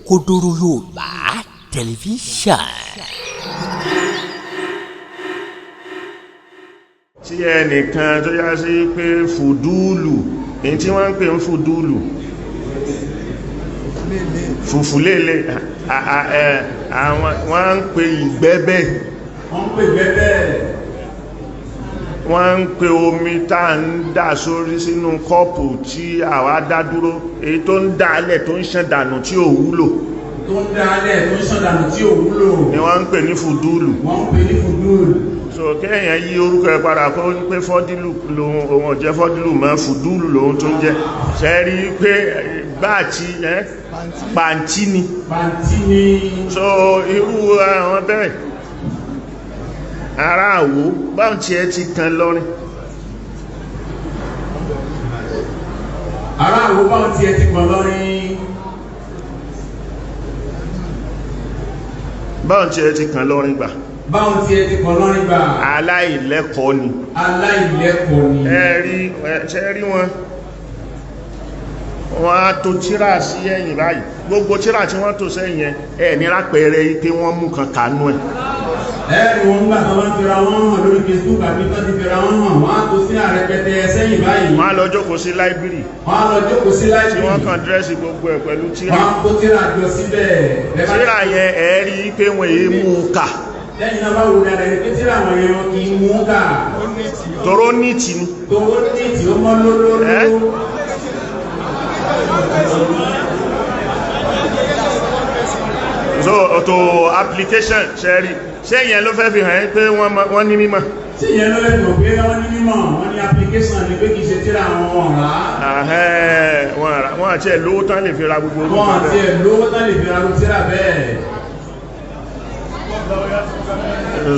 Kodoro Yorùbá tẹlifíṣàn. tí ẹnìkan tó yá sí pé fùdúùlù èyí tí wọ́n ń pè ń fùdúùlù fùfúlélé wọ́n ń pè ìgbẹ́bẹ̀ wọ́n ń pè omi tá ń dà sórí sínú kọ́pù tí àwa dá dúró èyí tó ń dálẹ̀ tó ń ṣàn dànù tí ò wúlò ni wọ́n ń pè ní fùdúùlù. So kẹ́yàn yí orúkọ ẹ̀ padà kó ní pé fọ́dílù lòun òun ọ̀jẹ́ fọ́dílù mọ́ fùdúùlù lòun tó ń jẹ́ ṣẹ́rí pé gbáàtí pàǹtí ni so irú àwọn bẹ́ẹ̀ ara àwò báwọn tí ẹ ti kan lọ́rin ara àwò báwọn tí ẹ ti kan lọ́rin báwọn tí ẹ ti kan lọ́rin gbà báwọn tí ẹ ti kọ̀ lọ́rin gbà aláìlẹ́kọ̀ọ́ ni ẹ̀rí wọn á tó tírà sí ẹ̀yìn báyìí gbogbo tírà tí wọ́n tó sẹ́yìn ẹ̀ ní rápẹ̀ẹ́rẹ́ pé wọ́n mú kan kànú ẹ̀ ẹ̀rù wọn gbà tó wọ́n fẹ́ra wọn hàn lórí Facebook àbí tó ti fẹ́ra wọn hàn wọ́n á tó sí àrẹpẹtẹ sẹ́yìn báyìí wọ́n á lọ jókòó sí láìbírì tí wọ́n kàn dírẹ́sì gbogbo ẹ̀ pẹ̀lú tírà wọ́n kó tírà jọ síbẹ̀ tírà yẹn ẹ̀rí pé wọ́n èé mú kà lẹ́yìn náà bá wò ní àrẹ̀ pé tírà àwọn èèyàn kì í mú kà tóró nìtì ni ó mọ́ lóró so auto application ṣẹ́rí ṣẹ́yìn ló fẹ́ fi hàn pé wọ́n ní mímọ̀ tí ìyẹn ló lẹ́tọ̀ pé wọ́n ní mímọ̀ wọ́n ní application ní pé kìí ṣe tírà àwọn ọ̀rá wọ́n àti ẹ̀ lówó tán lè fi ra gbogbo wọ́n àti ẹ̀ lówó tán lè fi ra gbogbo tírà bẹ́ẹ̀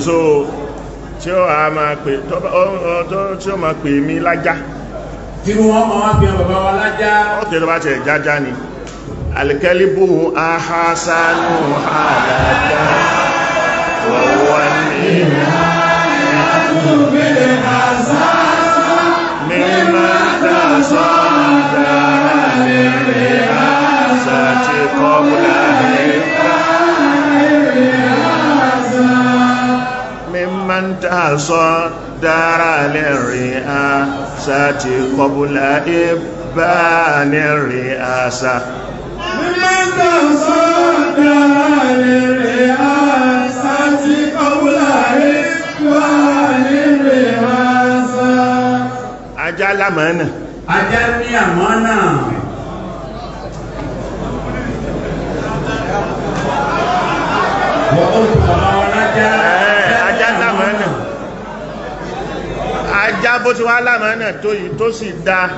so tí ó máa pè tí ó máa pè mí lájá tí wọ́n máa fi hàn bàbá wa lájá ọ̀tẹ́ tó bá tẹ̀ jájá ni alikẹ́líbù ahásánù àdájá wọ́n ní mímọ́ dáṣọ́ dáadẹ́rẹ́ àṣà tí kọ́bùlá من تصدر للرئاسة قبل إبان الرئاسة من تصدر للرئاسة قبل إبان الرئاسة أجل أمانة أجل أمانة وقلت ajá bó ti wá lámàánà tó yìí tó sì dá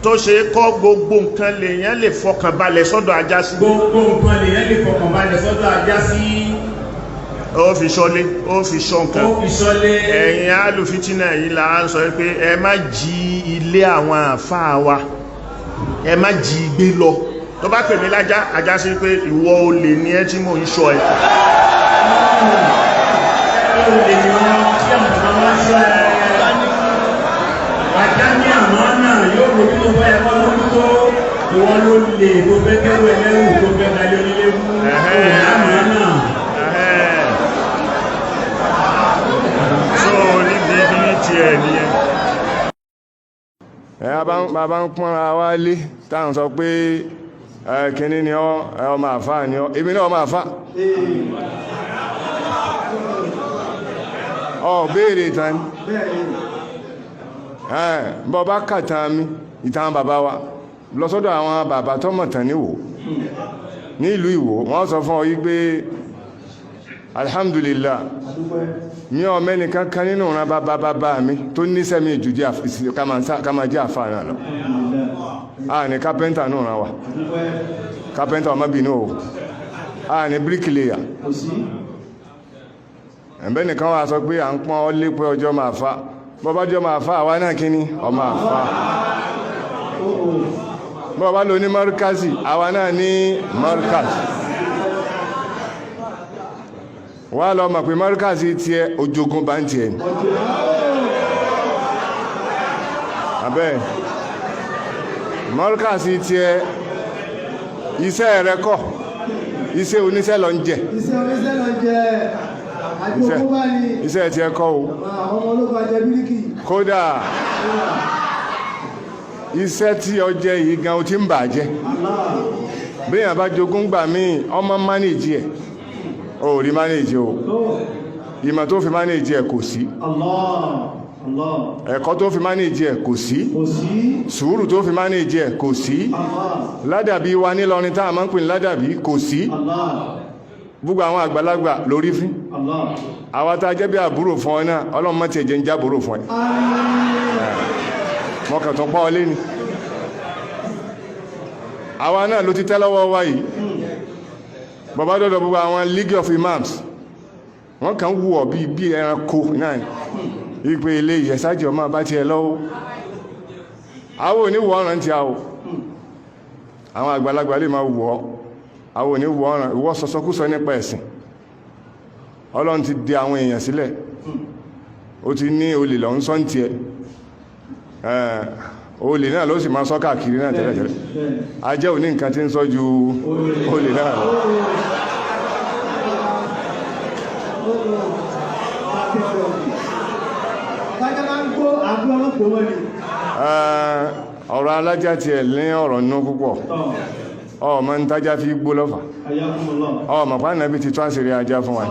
tó ṣe kọ́ gbogbo nǹkan lèyàn lè fọkàn balẹ̀ sọ́dọ̀ ajá sí gbogbo nǹkan lèyàn lè fọkàn balẹ̀ sọ́dọ̀ ajá sí ó fi ṣọ́lé ó fi ṣọ́ nǹkan ẹ̀yin alùfitínà yìí là ń sọ pé ẹ má jí ilé àwọn àfáà wa ẹ má jí gbé lọ tó bá pè mí lájá ajá sí pé ìwọ olè ní ẹ tí mò ń ṣọ́ ẹ ajá ní àmánà yóò rò bí ó bá ẹ̀kọ́ lórí tó ìwọ́n ló lè tó fẹ́ kẹ́rù ẹlẹ́rù tó fẹ́ dalẹ̀ onílé mú àmánà so níbi ní ti ẹ̀ ní ẹ̀ bàbá ń pọ́n ara wá lé táwọn sọ pé kìíní ni ọmọ àfáà ni èmi náà ọmọ àfáà béèrè ìtàn bọ́ bá kàtà mi ìtàn bàbá wa lọ sọ́dọ̀ àwọn bàbá tó mọ̀tàn níwò ní ìlú Ìwó wọ́n sọ fún ọ yí pé alhamdulillah mi ò mẹ́ni kankan nínú ìran bàbá mi tó níṣẹ́ mi jù ká máa jẹ́ àfáà náà lọ ní kápẹ́ntà náà ràn wá kápẹ́ntà ọmọbìnrin o ní bíríkìlẹ̀yà ẹ̀bẹ́ nìkan wà sọ pé à ń pọ́n ọ lé pé ọjọ́ máa fa bọ́bájọ́ máa fa àwa náà kíní ọmọ àfá bọ́bá lò ní mọ́rkásì àwa náà ní mọ́rkásì wà lọ mọ̀ pé mọ́rkásì tí ẹ ojogun bá ń tí ẹ abẹ́ mọ́rkásì tí ẹ iṣẹ́ rẹ kọ́ iṣẹ́ oníṣẹ́ lọ ń jẹ iṣẹ́ oníṣẹ́ lọ jẹ àjogún bá ní iṣẹ́ ti ẹkọ́ o àwọn ọmọ ológun ajẹ bíríkì kódà iṣẹ́ tí ọ jẹ yìí gan o ti ń bà jẹ́ bíyàn bá jogún gbà míì ọmọ mánéjì ẹ̀ o rí mánéjì o ìmọ̀ tó fi mánéjì ẹ̀ kò sí ẹ̀kọ́ tó fi mánéjì ẹ̀ kò sí sùúrù tó fi mánéjì ẹ̀ kò sí ládàbí wa nílọrin tá a máa ń pè ní ládàbí kò sí gbogbo àwọn àgbàlagbà lórí fín àwọn tá a jẹ́ bí àbúrò fún ọ náà ọlọ́run má tiẹ̀ jẹ́ ń jábúrò fún ẹ mọ́kàn tó pọ́ ọ lé ni àwa náà ló ti tẹ́ lọ́wọ́ wa yìí bàbá dọ́dọ̀ gbogbo àwọn League of Imams wọ́n kàn wù ọ́ bí ẹranko náà ìpè ilé ìyẹ̀sájì ọmọ bá ti ẹ lọ́wọ́ àwọn oníwọ̀ ọ̀ràn ti àwọ̀ àwọn àgbàlagbà lè máa wù ọ́ àwọn oníwọ̀ ọ̀ràn ìwọ́ sọsọkúsọ nípa ẹ̀sìn Ọlọ́run ti dè àwọn èèyàn sílẹ̀ ó ti ní olè lọ ń sọ́ǹtì ẹ̀ olè náà ló sì máa sọ káàkiri náà tẹ́lẹ̀tẹ́lẹ̀ ajẹ́ òní nǹkan tí ń sọ ju olè náà lọ ọ̀rọ̀ alájá ti ẹ̀ ní ọ̀rọ̀ nú púpọ̀ ọmọ ń tájá fi gbó lọ́fà ọmọ pàánàbí ti tó àṣírí ajá fún wa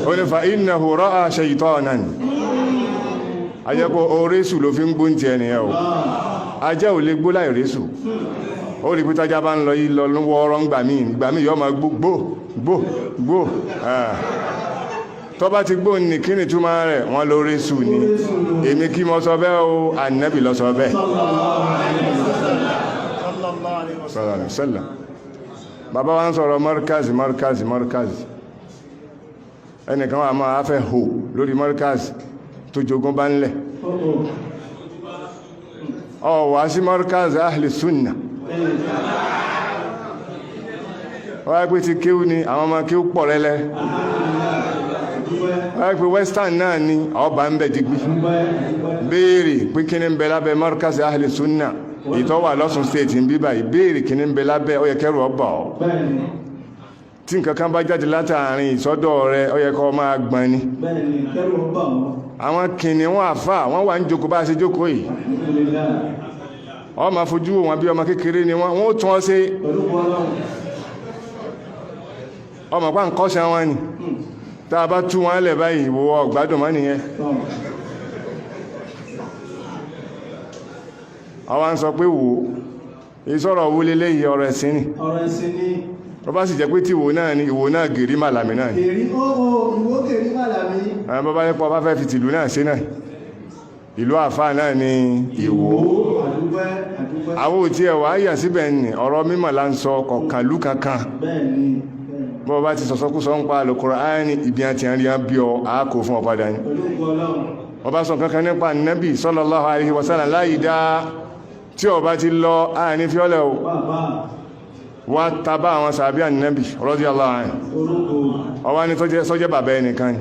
ó ní fa innahu ra'a shaytanan ajẹ́pọ̀ orésù ló fi ń gbó ń ti ẹniyàn o ajá ò lè gbó láì résù ó rí pé tájá bá ń lọ yí lọ lọ́wọ́ ọ̀rọ̀ ń gbà mí yọ́ ma gbó tó bá ti gbó ní kí ni túmọ̀ rẹ̀ wọ́n ló résù ni èmi kí mo sọ bẹ́ẹ̀ o ànábì ló sọ bẹ́ẹ̀ sallallahu alaihi wasallam bàbá wa ń sọ̀rọ̀ mọ́rkázi ẹnìkan wà máa fẹ́ hò lórí mọ́rkázi tó jogún bá ń lẹ̀ wá sí mọ́rkázi ahli sunna wáyé pé ti kéwú ni àwọn ọmọ kéwú pọ̀ rẹ́lẹ́ wáyé pé western náà ni ọba ń bẹ̀ digbí béèrè pé kí ní ń bẹ lábẹ́ mọ́rkázi ahli sunna ìtọ́ wà lọ́sùn state ń bí báyìí béèrè kí ní ń bẹ lábẹ́ ó yẹ kẹ́rù ọba ọ̀ tí nǹkan kan bá jáde látàrin ìsọ́dọ̀ rẹ ó yẹ kó máa gbọ́n ni àwọn kìnnì wọn àfà wọ́n wà ń jókòó bá ṣe jókòó yìí ó máa fojú wọn bí ọmọ kékeré ni wọ́n ó tún ọ sí ọmọ pa nǹkan ṣe wọn ni tá a bá tú wọn lẹ̀ báyìí wo ọ̀gbádùn mọ́ nìyẹn àwọn ń sọ pé wò ìsọ̀rọ̀ owó lélẹ́ yìí ọ̀rọ̀ ẹ̀sìn ni tó bá sì jẹ́ pé tí ìwò náà ni ìwò náà gèrí màlàmì náà ni ìwò gèrí màlàmì àwọn bọ́bá nípa bá fẹ́ fi tìlú náà sí náà ìlú àfáà náà ni ìwò àwọn òtí ẹ̀wà ayà síbẹ̀ ní ọ̀rọ̀ mímọ̀ là ń sọ kọ̀kànlú kankan bọ́ bá ti sọ̀sọ́kúsọ ń pa Al-Qur'ani ibi àti àrí bí ọ àákò fún ọ̀padà ní ọba sọ kankan nípa Nábì sallallahu alaihi wasallam láì dá tí ọba ti lọ àní fiọ́lẹ̀ o wá tàbá àwọn sàbí Ànábì radiyallahu anhu ọwá ní sọ́jẹ́ bàbá ẹnìkan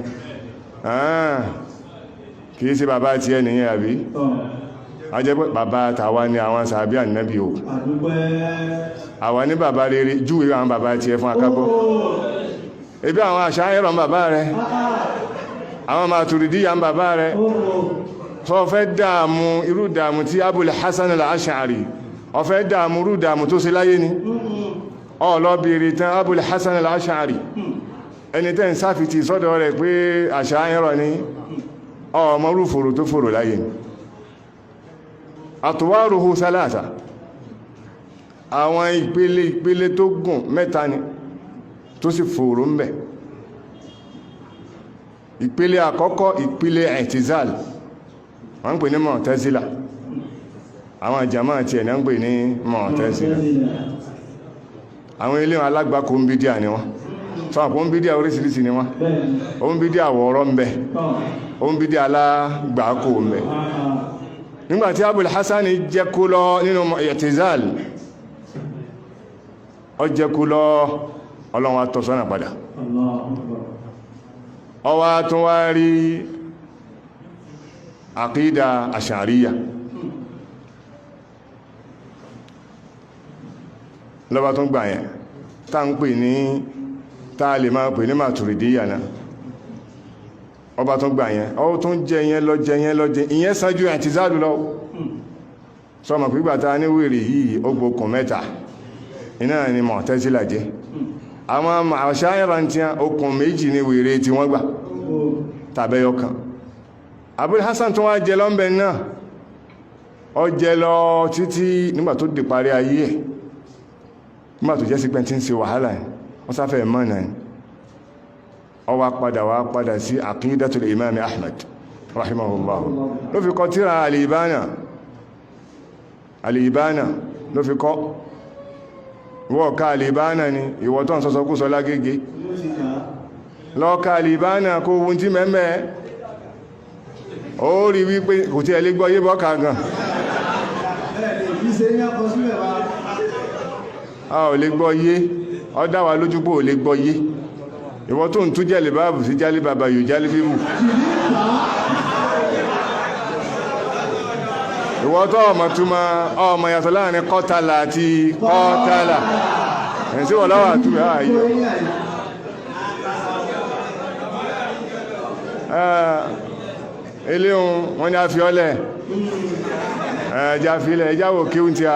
kìí ṣe bàbá ti ẹnìyàn àbí a jẹ́ pé bàbá tàwa ní àwọn sàbí Ànábì o àwa ní bàbá rere júwe àwọn bàbá ti ẹ fún akábọ́ ebi àwọn àṣà ẹ̀rọ bàbá rẹ àwọn Maturidiyya bàbá rẹ tó fẹ́ dààmú irú dààmú tí Abul Hasan al-Ash'ari ó fẹ́ dààmú irú dààmú tó ṣe láyé ni ọlọ́bìnrin tán Abul Hasan al-Ash'ari ẹni tẹ́ ń sáfìtì sọ́dọ̀ rẹ̀ pé àṣà ẹ̀rọ ni ọmọ rú fòrò tó fòrò láyé ni àtùwárùhù sálàtà àwọn ìpele tó gùn mẹ́ta ni tó sì fòrò ń bẹ̀ ìpele àkọ́kọ́ ìpele ẹ̀tìzal wọ́n ń pè ní Mu'tazila àwọn jàmáà tí ẹ̀nà ń pè ní Mu'tazila àwọn ilé alágbàkó ń bídíà ni wọ́n sọ àpò ń bídíà oríṣiríṣi ni wọ́n ó ń bídíà wọ̀ọ́rọ́ ń bẹ ó ń bídíà alágbàkó ń bẹ nígbàtí Abul Hasan jẹ́ kó lọ nínú ẹ̀tìzal ọ jẹ́ kó lọ Ọlọ́run wa tọ́ sọ́nà padà ọwá tún wá rí àkídà àṣàríyà lọ́bá tún gbà yẹn tá ń pè ní tá a lè máa pè ní Maturidiyya náà ọba tó gbà yẹn ọ tó ń jẹ yẹn lọ jẹ yẹn lọ jẹ ìyẹn sanjú i'tizālu lọ sọmọ pígbà tá ní wèrè yìí ó gbókùn mẹ́ta iná ni Mu'tazila jẹ́ àwọn Asha'ira tí okùn méjì ní wèrè tí wọ́n gbà tàbẹ́yọ kan Abul Hasan tó wá jẹ lọ́mbẹ̀ náà ọ jẹ lọ títí nígbà tó di parí ayé ẹ̀ nígbà tó jẹ́ sí pẹ́ntí ń ṣe wàhálà ẹ̀ wọ́n sáfẹ́ mọ́ náà ọ wá padà sí Aqidatul Imam Ahmad rahimahullah ló fi kọ tírà Al-Ibana ló fi kọ́ wọ́n ká Al-Ibana ni ìwọ tó ń sọ́sọ́ kú sọ lágége lọ ká Al-Ibana kó ohun tí mẹ́mẹ́ ó rí wípé kò tí ẹ lè gbọ́ yé bọ́ ká gan a ò lè gbọ́ yé ọ dá wa lójú pé ò lè gbọ́ yé ìwọ tó ń tú jẹ́lì báàbù sí jálí bàbá yóò jálí bíbù ìwọ tó ọmọ túnmọ̀ ọmọ yàtọ̀ láàrin kọ́tàlà àti kọ́tàlà ẹ̀yìn sí wọ́n lọ́wọ́ àtúbẹ̀ ààyè ilé ohun wọ́n ní a fi ọlẹ̀ ẹjá filẹ̀ ẹjá wò kí oúnjẹ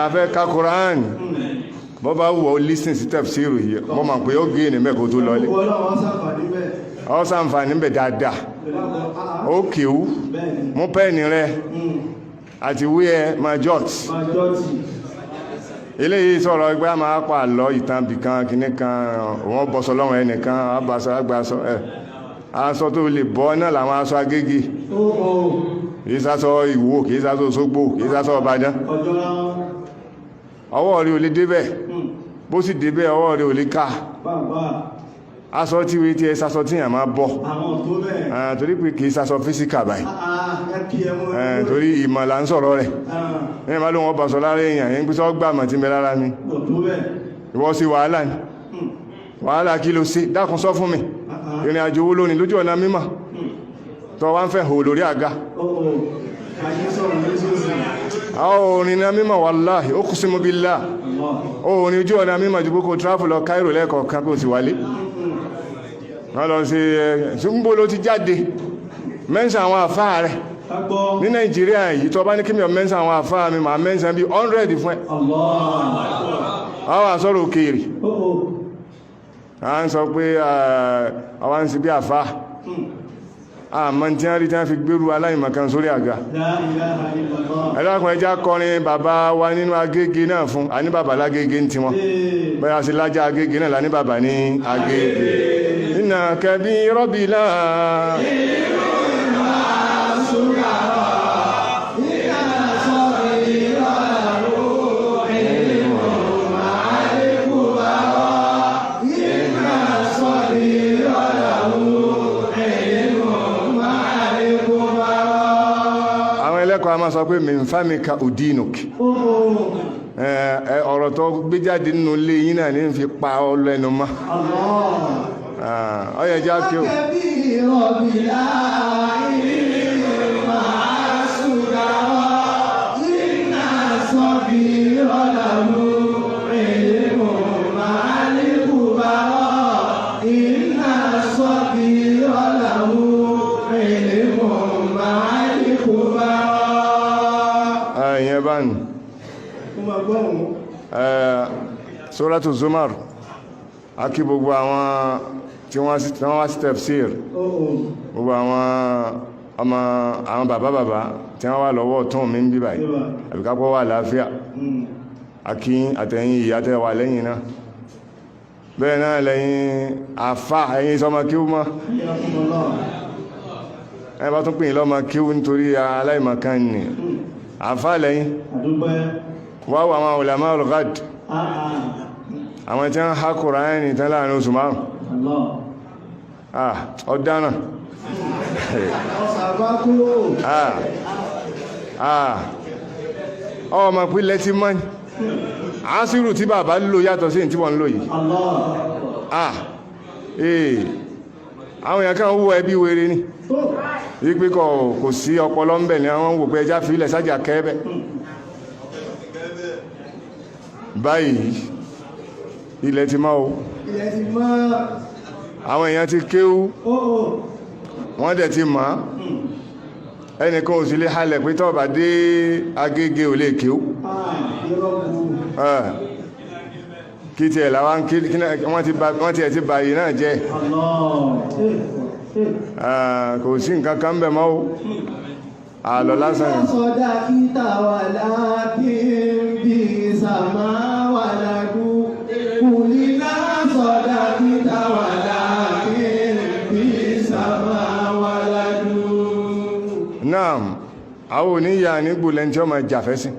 afẹ́ ka Kùránì bọ́ bá wọ́ lísìn sí tafsiru yìí mọ́ ma pé ó gé ní mẹ́kò tó lọlé ọ ṣàǹfààní bẹ̀ dáadáa ó kìú mú pẹ́ẹ̀nì rẹ àti wí ẹ ma jọ́t eléyìí sọ̀rọ̀ ẹgbẹ́ a máa pa àlọ́ ìtàn bìkan kìnnìkan wọ́n bọ́sọ lọ́wọ́ ẹnìkan abàṣọ agbàṣọ ẹ̀ aṣọ tó lè bọ́ náà làwọn aṣọ agége kìí sásọ Ìwó kìí sásọ Òṣogbo kìí sásọ Ìbàdàn ọwọ́ rí ò lè débẹ̀ bó sì débẹ̀ ọwọ́ rí ò lè ká aṣọ tí wé tí ẹ sásọ tí yàn máa bọ́ torí pé kìí sásọ físíkà báyìí torí ìmọ̀ là ń sọ̀rọ̀ rẹ̀ ẹ̀yìn bá ló wọ́n bàṣọ lára èèyàn yẹn pín sọ́ gbà mọ̀ tí mẹ́ lára mi ìwọ sí wàhálà ni wàhálà kí ló sí dákun sọ fún mi ìrìn àjò owó lónìí lójú ọ̀nà mímọ̀ tó wá ń fẹ́ hò lórí àga àwọn orin náà mímọ̀ wallahi uqsimu billah orin ojú ọ̀nà mímọ̀ jù kó tráfù lọ Cairo lẹ́ẹ̀kọ̀ọ̀kan kó sì wálé wọ́n lọ sí ṣúgbó ló ti jáde mẹ́sàn àwọn àfáà rẹ̀ ní Nàìjíríà yìí tó bá ní kí mi mẹ́sàn àwọn àfáà mi ma mẹ́sàn bí 100 fún ẹ àwọn àsọ́rọ̀ òkèèrè a ń sọ pé àwọn sí bí àfáà àmọ́ tí wọ́n rí tí wọ́n fi gbérú aláìmọ̀kan sórí àga ẹlọ́kùnrin ẹjá kọrin bàbá wa nínú Agége náà fún a ní bàbá lágége ń tiwọn bẹ́yà sí lájá Agége náà lá ní bàbá ní Agége iná kẹbí rọ́bìlá a máa sọ pé mìfàmìkà udinuk ọ̀rọ̀ tó gbé jáde nínú ilé yín náà ní fi pa ọ lẹ́nu mọ́ ọyẹ já kí o Suratu Zumar akí gbogbo àwọn tí wọ́n wá sí tafsir gbogbo àwọn bàbá tí wọ́n wà lọ́wọ́ tún mi ń bí báyìí àbíkápọ̀ wà láàáfíà akí àtẹ̀yìn ìyátẹ̀ wà lẹ́yìn náà bẹ́ẹ̀ náà lẹ́yìn àfá ẹ̀yìn sọmọ kí ó mọ́ ẹ bá tún pín lọ́mọ kí ó nítorí aláìmọ̀kan ni àfá lẹ́yìn wà wà àwọn ulama al-ghad àwọn tí wọ́n há Kùránì tán láàrin oṣù márùn ọ̀dánà ọmọ pílẹ̀ tí mọ́ ní àásìrù tí bàbá lò yàtọ̀ sí tí wọ́n lò yìí àwọn èèyàn kan wúwo ẹbí wèrè ní wípé kò sí ọpọlọ ń bẹ̀ ní àwọn wò pé ẹjá fi ilẹ̀ sájà kẹ́ẹ̀bẹ̀ báyìí ilẹ̀ ti mọ́ o ilẹ̀ ti mọ́ àwọn èèyàn ti kéwú ó wọ́n dẹ̀ ti mọ̀ ẹnìkan ò sí lè halẹ̀ pé tọ́ọ̀bà dé Agége ò lè kéwú kí tiẹ̀ làwọn wọ́n tiẹ̀ ti bàyí náà jẹ́ kò sí nǹkan kan bẹ̀ mọ́ o àlọ́ lásán yẹn. sọdá kíta wà láti bí sàmá wà ládù kùlínà sọdá kíta wà láti bí sàmá wà ládù. náà àwọn oníyà nígbò lẹ́ni tí ó máa jàfẹ́ sí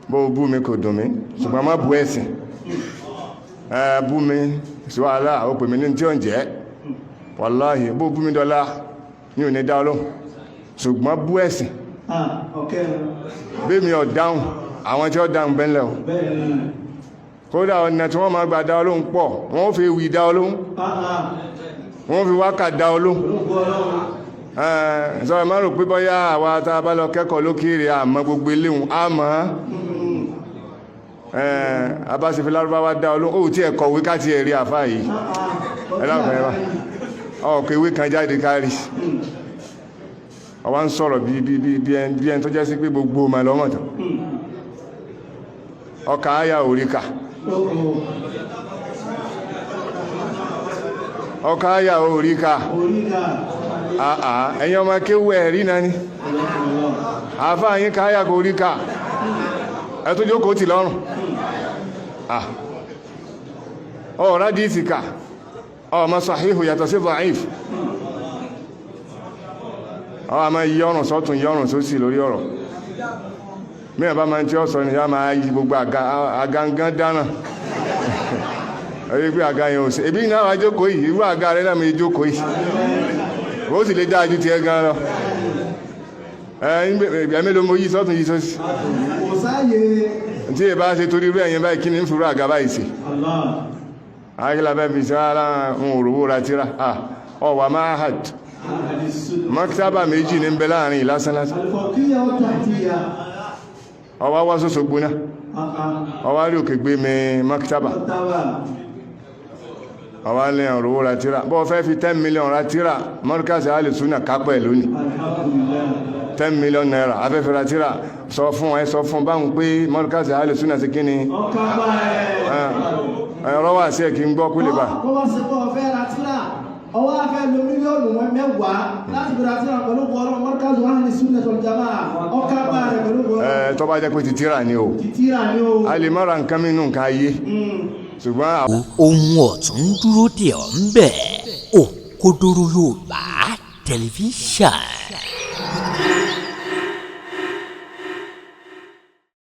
bó bú mi kò dùn mí ṣùgbọ́n má bú ẹ̀sìn bú mi sí wàhálà ó pè mí ní tí ó ń jẹ́ wàláhì bó bú mi dọ́là ní òní dá ọlọ́run ṣùgbọ́n bú ẹ̀sìn bí mi ò dáhùn àwọn tí ó dáhùn bẹ́ńlẹ̀ o kódà ọ̀nà tí wọ́n máa gbà dá ọlọ́run pọ̀ wọ́n fi wì dá ọlọ́run wọ́n fi wákà dá ọlọ́run sọ ẹ̀ má rò pé bọ́yá àwa tá a bá lọ kẹ́kọ̀ọ́ lókèrè àmọ́ gbogbo eléhùn àmọ́ abáṣefẹ́ lárúbáwá dá ọlọ́run ó tí ẹ̀ kọ̀wé ká ti ẹ̀ rí àfáà yìí ẹ láǹfààní wa ọkọ̀ ìwé kan jáde kárí ọwá ń sọ̀rọ̀ bí ẹn tó jẹ́ sí pé gbogbo ma lọ́mọ̀ tán ọkà áyà oríkà ọkà áyà oríkà ẹ̀yin ọmọ kéwú ẹ̀rí náà ni àfáà yín ká áyà kò oríkà ẹ tó jókòó tì lọ́rùn ọ̀rá dìísìkà ọmọ sàhíhù yàtọ̀ sí da'if àwọn àmà yọ́rùn sọ́tún yọ́rùn sósì lórí ọ̀rọ̀ mẹ́rin bá máa tí ó sọ ní yá máa yí gbogbo àgangán dáná ẹ̀rí pé àga yẹn ò sí ebí náà wá jókòó yìí irú àga rẹ̀ náà mi jókòó yìí ó sì lè dáa ju ti ẹ gan lọ ẹ̀mí ló mo yí sọ́tún yí sósì tí ẹ bá ṣe torí rẹ̀ yẹn báyìí kí ni ń fi rú àga báyìí sí akílàbẹ́ fi sí ara ń òrùwó ra tíra ọwà máa hàd maktaba méjì ní bẹ láàrin ìlásánlásán ọwá wá sọ́sọ́ gbóná ọwá rí òkè gbé mi maktaba ọwá lè òrùwó ra tíra bọ́ fẹ́ fi 10 million ra tíra mọ́ríkàsì alìsúnà kápẹ́ lónìí 10 million naira afẹ́fẹ́ ra tíra sọ fún báhùn pé mọ́ríkàsì alìsúnà sí kíni ẹ̀rọ wà sí ẹ̀kí ń gbọ́ kú lè bá ọwọ́ afẹ́ lo mílíọ̀nù mẹ́wàá láti bẹ̀rẹ̀ àti àwọn pẹ̀lú ọ̀rọ̀ Markazu Ahli Sunnah wal Jamaa ọkà bá rẹ̀ pẹ̀lú ọ̀rọ̀ tó bá jẹ́ pé títírà ni o a lè mọ́ra nǹkan mínú nǹkan ayé ṣùgbọ́n ohun ọ̀tún dúró dè ọ́ ń bẹ̀ Òkodoro Yorùbá tẹlifíṣàn.